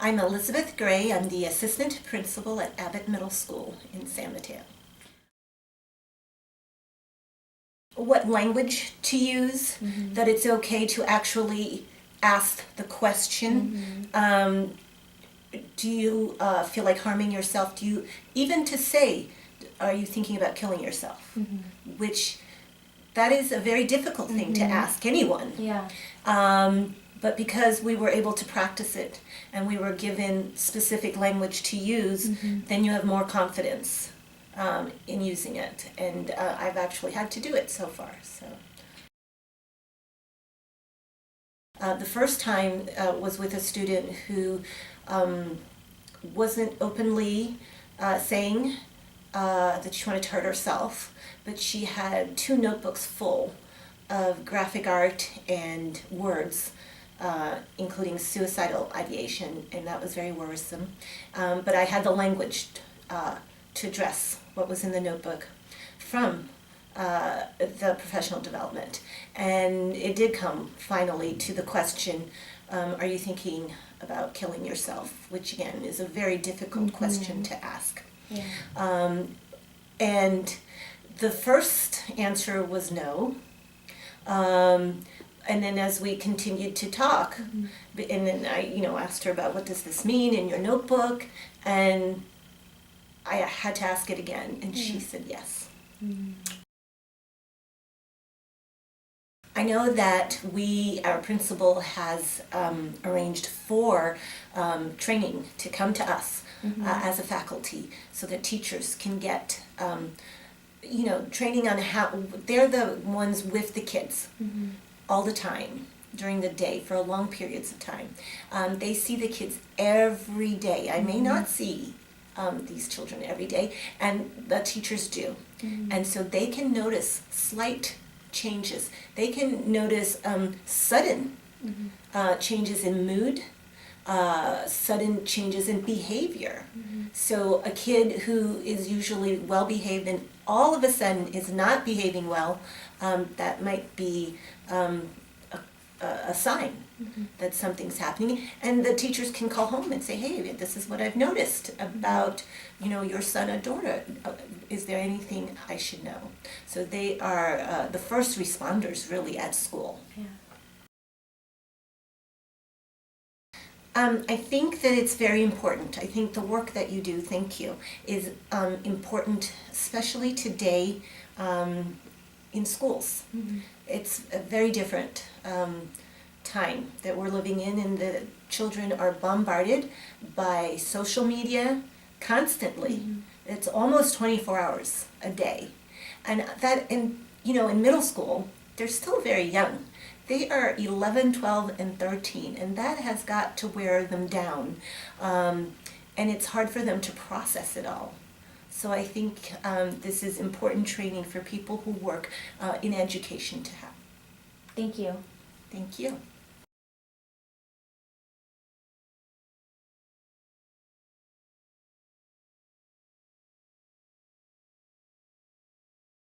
I'm Elizabeth Gray. I'm the assistant principal at Abbott Middle School in San Mateo. What language to use, that it's okay to actually ask the question. Do you feel like harming yourself? Do you, even to say, are you thinking about killing yourself? Which, that is a very difficult thing to ask anyone. Yeah. But because we were able to practice it and we were given specific language to use, then you have more confidence in using it. And I've actually had to do it so far. So the first time was with a student who wasn't openly saying that she wanted to hurt herself, but she had 2 notebooks full of graphic art and words, including suicidal ideation, and that was very worrisome. But I had the language to address what was in the notebook from the professional development. And it did come finally to the question, are you thinking about killing yourself? Which again is a very difficult question to ask. Yeah. And the first answer was no. And then as we continued to talk, and then I, asked her about what does this mean in your notebook, and I had to ask it again, and she said yes. I know that our principal has arranged for training to come to us as a faculty, so that teachers can get training on how, they're the ones with the kids all the time during the day for long periods of time. They see the kids every day. I may not see these children every day, and the teachers do. And so they can notice slight changes. They can notice sudden changes in mood, sudden changes in behavior. So a kid who is usually well behaved and all of a sudden is not behaving well, that might be a sign that something's happening. And the teachers can call home and say, hey, this is what I've noticed about your son or daughter. Is there anything I should know? So they are the first responders really at school. Yeah. I think that it's very important. I think the work that you do, thank you, is important, especially today in schools. It's a very different time that we're living in, and the children are bombarded by social media constantly. It's almost 24 hours a day. And that, in middle school, they're still very young. They are 11, 12, and 13, and that has got to wear them down. And it's hard for them to process it all. So I think this is important training for people who work in education to have. Thank you. Thank you.